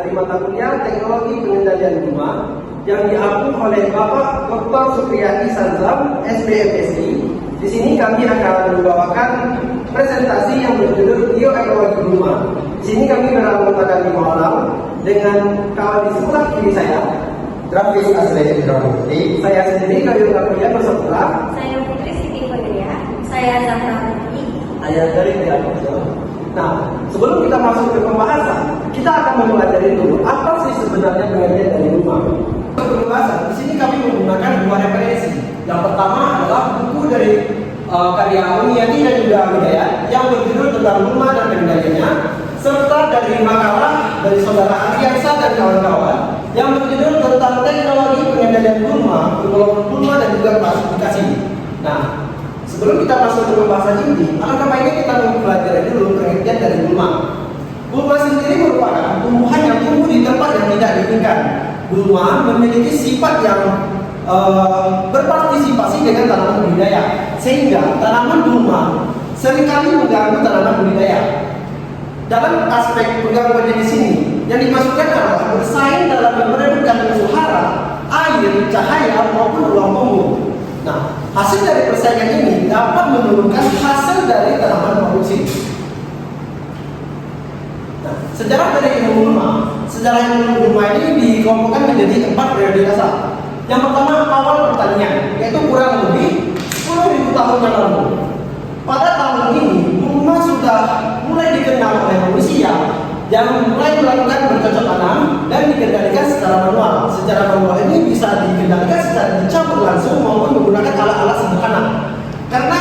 dari mata kuliah Teknologi Pengendalian Gulma yang diampu oleh Bapak Dr. Supriyadi Sanzam, SBMSI. Di sini kami akan membawakan presentasi yang berjudul Bioekologi Gulma. Di sini kami beranggotakan 5 orang dengan kawan di sebelah kiri saya, Grafis Asli Indrawati. saya sendiri Kayu Kapuya Bersapura. Saya Putri Siti Kodria. Saya Zahra Putri. Ayah dari Tiap. Nah, sebelum kita masuk ke pembahasan, kita akan mempelajari dulu apa sih sebenarnya pengertian dari Gulma. Untuk pembahasan, di sini kami menggunakan 2 referensi. Yang pertama adalah buku dari karya Uniati dan juga Widaya yang berjudul tentang Gulma dan pengendaliannya, serta dari makalah dari saudara Ariansa dan kawan-kawan yang berjudul tentang Teknologi Pengendalian Gulma, Gulma dan juga klasifikasi. Nah, sebelum kita masuk ke pembahasan inti, alangkah baiknya kita mempelajari dulu pengertian dari Gulma. Gulma sendiri merupakan tumbuhan yang tumbuh di tempat yang tidak diinginkan. Gulma memiliki sifat yang berpartisipasi dengan tanaman budidaya, sehingga tanaman gulma seringkali mengganggu tanaman budidaya. Dalam aspek penggangguan di sini, yang dimaksudkan adalah bersaing dalam memerebutkan unsur hara, air, cahaya maupun ruang tumbuh. Nah, hasil dari persaingan ini dapat menurunkan hasil dari tanaman produksi. Nah, sejarah dari ilmu gulma ini dikelompokkan menjadi 4 periode dasar. Yang pertama, awal pertanian, yaitu kurang lebih 10.000 tahun yang lalu. Pada tahun ini, gulma sudah mulai dikenal oleh manusia yang mulai melakukan bercocok tanam dan dikendalikan secara manual. Secara manual ini bisa dikendalikan secara dicampur langsung maupun menggunakan alat-alat sederhana. Karena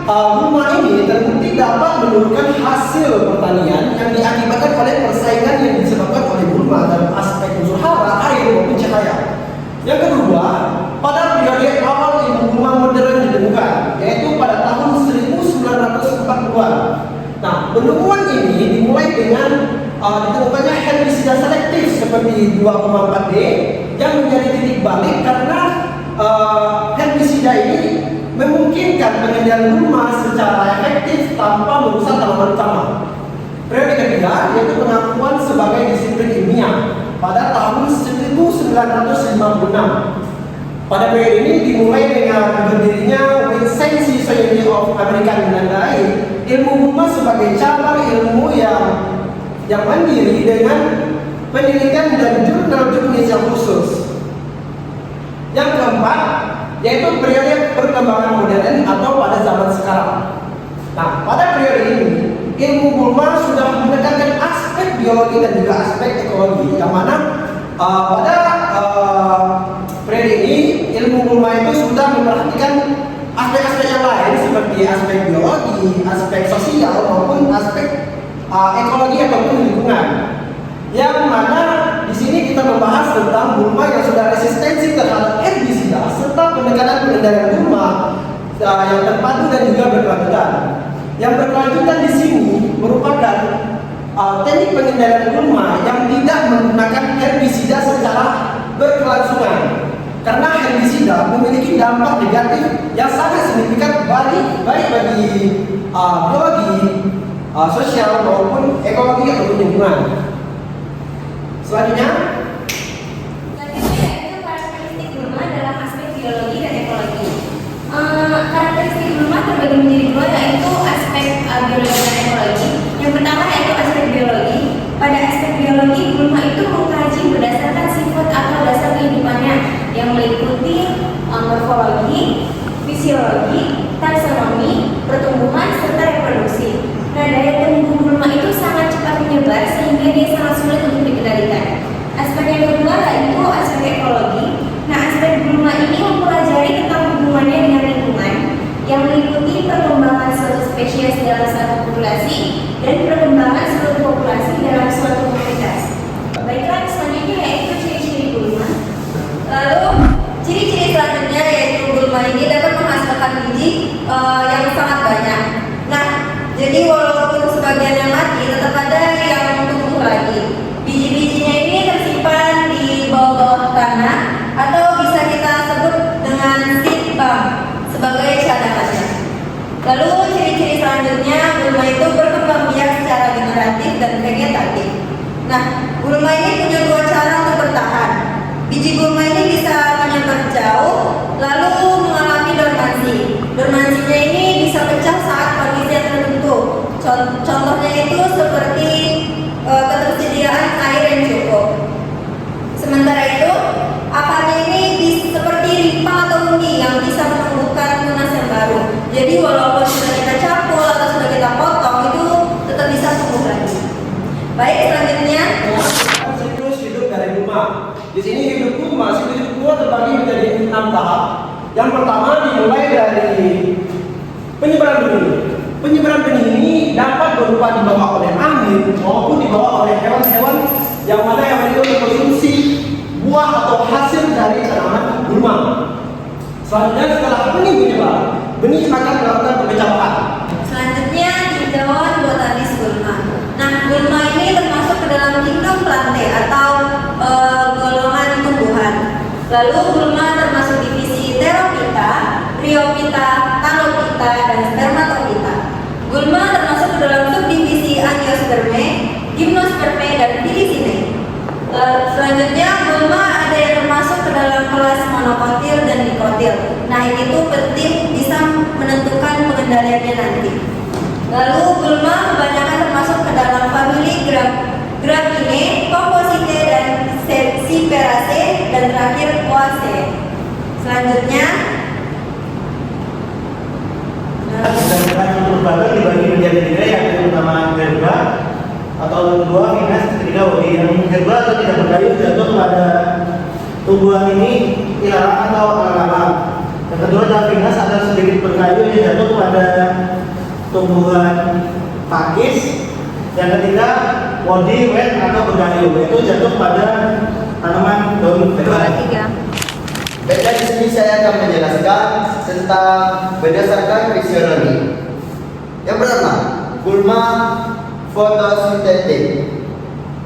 gulma ini terbukti dapat menurunkan hasil pertanian yang diakibatkan oleh persaingan yang disebabkan oleh gulma dalam aspek unsur hara, air maupun cahaya. Yang kedua, pada periode awal ilmu gulma modern ditemukan, yaitu pada tahun 1940-an. Nah, penemuan ini dimulai dengan ditemukannya herbisida selektif seperti 2,4-D yang menjadi titik balik karena herbisida ini memungkinkan pengendalian gulma secara efektif tanpa merusak tanaman utama. Periode ketiga yaitu pengakuan sebagai disiplin ilmiah pada tahun 1956. Pada periode ini dimulai dengan berdirinya Wincenty Society of American menandai ilmu gulma sebagai cabang ilmu yang mandiri dengan penelitian dan jurnal-jurnal yang khusus. Yang keempat yaitu periode perkembangan modern atau pada zaman sekarang. Nah, pada periode ini ilmu gulma sudah menekankan aspek biologi dan juga aspek ekologi, yang mana pada periode ini ilmu gulma itu sudah memperhatikan aspek-aspek yang lain seperti aspek biologi, aspek sosial maupun aspek ekologi ataupun lingkungan. Yang mana di sini kita membahas tentang gulma yang sudah resistensi terhadap herbisida serta penekanan pengendalian gulma yang terpadu dan juga berkelanjutan. Yang berkelanjutan di sini merupakan teknik pengendalian gulma yang tidak menggunakan herbisida secara berkelangsungan. Karena herbisida memiliki dampak negatif yang sangat signifikan baik bagi biologi, sosial maupun ekologi ataupun lingkungan. Selanjutnya yaitu karakteristik gulma dalam aspek biologi dan ekologi. Karakteristik gulma terbagi menjadi 2, yaitu aspek biologi dan ekologi. Yang pertama yaitu aspek biologi. Pada aspek biologi, gulma itu mengkaji berdasarkan sifat atau dasar kehidupannya yang meliputi morfologi, fisiologi, taksonomi, pertumbuhan, serta reproduksi. Nah, daya tumbuh gulma itu sangat cepat menyebar sehingga dia sangat sulit untuk dikendalikan. Aspek yang kedua yaitu aspek ekologi. Nah, aspek gulma ini mempelajari tentang hubungannya dengan lingkungan yang meliputi perkembangan suatu spesies dalam satu populasi dan perkembangan suatu populasi dalam suatu komunitas. Baiklah, selanjutnya yaitu ciri-ciri gulma. Lalu ciri-ciri selanjutnya yaitu gulma ini dapat menghasilkan biji yang sangat banyak. Nah, jadi walaupun sebagiannya mati, tetap ada yang tumbuh lagi. Biji-bijinya ini tersimpan di bawah-bawah tanah atau bisa kita sebut dengan seed bank sebagai cadangannya. Lalu ciri-ciri selanjutnya gulma itu berkembang biak secara generatif dan vegetatif. Nah, gulma ini punya dua cara untuk bertahan. Biji gulma ini bisa menyebar jauh, lalu mengalami dormansi. Dormansinya ini bisa pecah saat kondisi yang tertentu. Contohnya itu seperti ketersediaan air yang cukup. Sementara itu, akarnya ini seperti ripa atau undi yang bisa menumbuhkan tunas yang baru. Jadi walaupun sudah kita cangkul atau sudah kita potong, itu tetap bisa tumbuh lagi. Baik, selanjutnya Siklus hidup dari gulma. Di sini hidup gulma, siklus hidup gulma terbagi menjadi 6 tahap. Yang pertama dimulai dari penyebaran benih. Penyebaran benih ini dapat berupa dibawa oleh angin maupun dibawa oleh hewan-hewan yang mana hewan itu mengkonsumsi buah atau hasil dari tanaman gulma. Selanjutnya setelah benih menyebar, benih akan melakukan pemecah. Selanjutnya tinjauan botanis gulma. Nah, gulma ini termasuk ke dalam kingdom plantae atau golongan tumbuhan. Lalu gulma termasuk divisi Pterophyta, Bryophyta, Calophyta, dan Spermatophyta. Gulma termasuk ke dalam subdivisi Angiospermae, Gymnospermae, dan Filicinae. Selanjutnya gulma ada yang termasuk ke dalam kelas monokotil dan dikotil. Nah, ini tuh penting bisa menentukan pengendaliannya nanti. Lalu gulma kebanyakan termasuk ke dalam famili Grapinae, Compositae, dan Cyperaceae, dan terakhir Poaceae. Selanjutnya Sedangkan untuk lembaga dibagi menjadi 3, yaitu pertama herba atau kedua finas, ketiga wodi. Yang herba atau tidak berkayu jatuh pada tumbuhan ini ilalang atau alang-alang. Yang kedua adalah finas atau sedikit berkayu yang jatuh pada tumbuhan pakis. Yang ketiga wodi wet atau berkayu, yaitu jatuh pada tanaman daun berat. Baiklah, di sini saya akan menjelaskan tentang berdasarkan fisiologi. Yang pertama, gulma fotosintetik.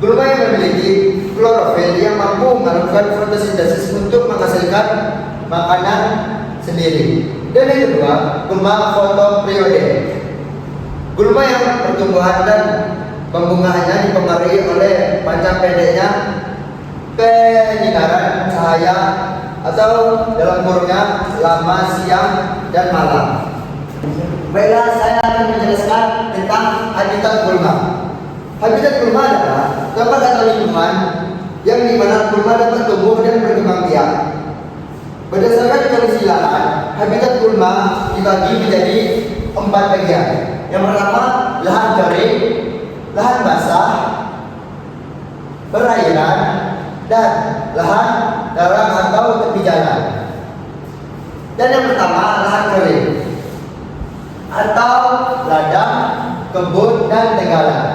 Gulma yang memiliki klorofil yang mampu melakukan fotosintesis untuk menghasilkan makanan sendiri. Dan yang kedua, gulma fotoperiode. Gulma yang pertumbuhan dan pembungaannya dipengaruhi oleh panjang pendeknya penyinaran cahaya atau dalam kurungnya lama siang dan malam. Baiklah, saya akan menjelaskan tentang habitat gulma. Habitat gulma adalah tempat atau lingkungan yang dimana gulma dapat tumbuh dan berkembang biak. Berdasarkan kondisi lahan, habitat gulma dibagi menjadi 4 bagian. Yang pertama, lahan kering, lahan basah, perairan, dan lahan dalam atau tepi jalan. Dan yang pertama, lahan kering atau ladang, kebun, dan tenggalan.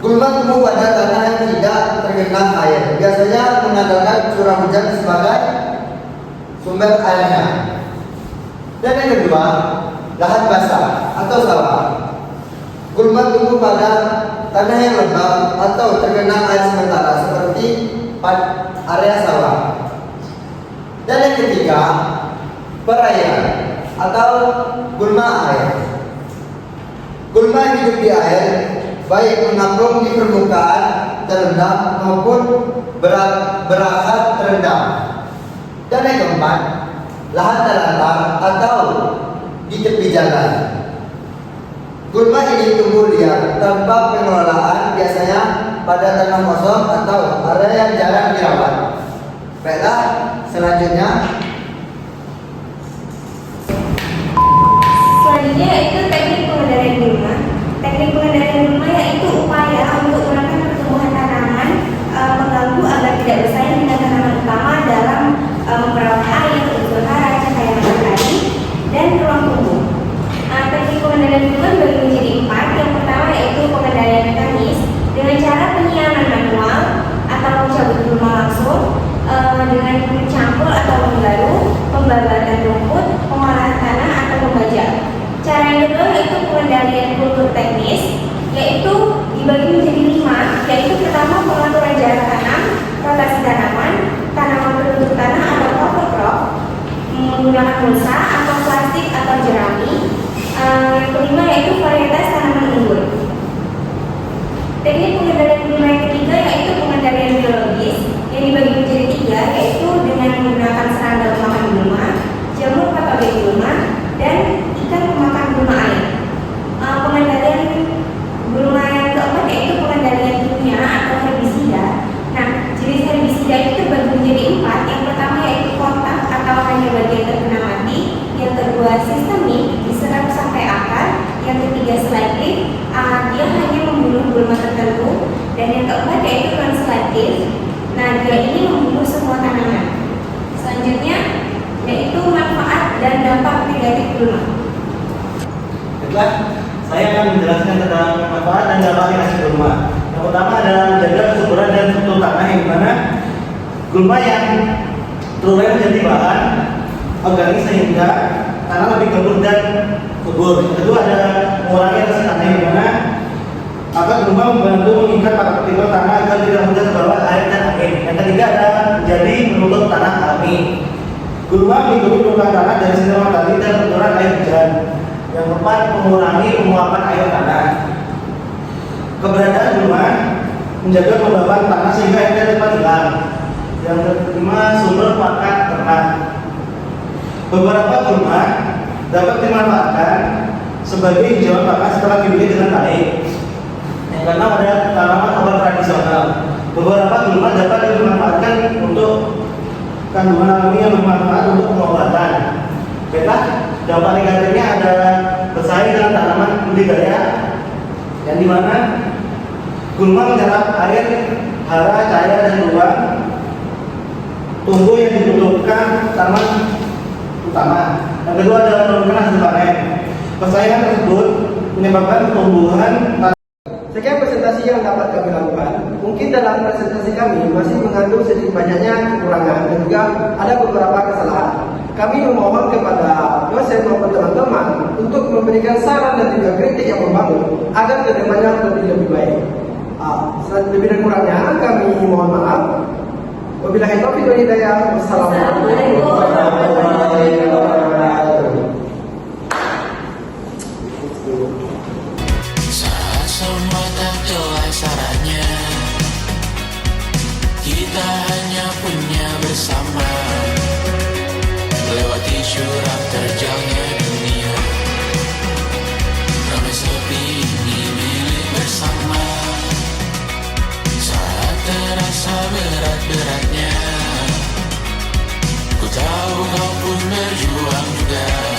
Gulma tumbuh pada tanah yang tidak tergenang air, biasanya mengandalkan curah hujan sebagai sumber airnya. Dan yang kedua, lahan basah atau sawah. Gulma tumbuh pada tanah yang lembab atau tergenang air sementara seperti area sawah. Dan yang ketiga, perairan atau gulma air. Gulma hidup di air, baik mengapung di permukaan terendam maupun berakar terendam. Dan yang keempat, lahan datar atau di tepi jalan. Gulma ini tumbuh liar tanpa pengelolaan, biasanya pada tanah kosong atau area yang jarang dirawat. Baiklah, selanjutnya yaitu teknik pengendalian gulma. Teknik pengendalian gulma yaitu upaya untuk menekan pertumbuhan tanaman mengganggu agar tidak bersaing dengan tanaman utama dalam memperoleh air, unsur hara, cahaya matahari, dan ruang tumbuh. Teknik pengendalian gulma dibagi menjadi 4. Yang pertama yaitu pengendalian mekanis dengan cara penyiaman manual atau mencabut gulma langsung, dengan mencangkul atau menggaruk, pembabatan rumput, pengolahan tanah atau membajak. Cara yang kedua yaitu pengendalian kultur teknis, yaitu dibagi menjadi 5, yaitu pertama pengaturan jarak tanam, rotasi tanaman, tanaman penutup tanah atau cover crop, menggunakan mulsa atau plastik atau jerami. Yang kelima yaitu varietas tanaman unggul. Teknik gulma tertentu. Dan yang keempat yaitu translatif. Nah, dia ini membunuh semua tanaman. Selanjutnya yaitu manfaat dan dampak negatif gulma. Baiklah, saya akan menjelaskan tentang manfaat dan dampak negatif gulma. Yang pertama adalah menjaga kesuburan dan struktur tanah, yang mana gulma yang terurai menjadi bahan organik sehingga tanah lebih gembur dan subur. Yang kedua ada mengurangi erosi tanah, yang mana agar gulma membantu mengikat partikel tanah agar tidak mudah terbawa air dan angin. Yang ketiga ada menjadi penutup tanah alami. Gulma mengikuti permukaan tanah dari sinar matahari dan benturan air hujan. Yang keempat, mengurangi penguapan air tanah. Keberadaan gulma menjaga kelembaban tanah sehingga airnya cepat hilang. Yang kelima, sumber pakan ternak. Beberapa gulma dapat dimanfaatkan sebagai hijauan pakan setelah dipilih dengan baik. Yang keenam ada tanaman obat tradisional. Beberapa gulma dapat dimanfaatkan untuk kandungan alami yang bermanfaat untuk pengobatan. Baiklah, dampak negatifnya ada bersaing dengan tanaman budidaya, yang dimana gulma menyerap air, hara, cahaya, dan ruang tumbuh yang dibutuhkan tanaman utama. Yang kedua adalah menurunkan hasil panen. Persaingan tersebut menyebabkan pertumbuhan. Sekian presentasi yang dapat kami lakukan. Mungkin dalam presentasi kami masih mengandung sedikit banyaknya kekurangan dan juga ada beberapa kesalahan. Kami memohon kepada dosen maupun teman-teman untuk memberikan saran dan juga kritik yang membangun agar kedepannya lebih baik. Lebih dan kurangnya kami mohon maaf. Wabillahi taufiq wal hidayah. Wassalamualaikum warahmatullahi wabarakatuh. Saat semua tak jelas arahnya, kita hanya punya bersama, melewati syurang terjalnya dunia. Ramai sepi ini milik bersama. Saat terasa berat-beratnya, ku tahu kau pun berjuang juga.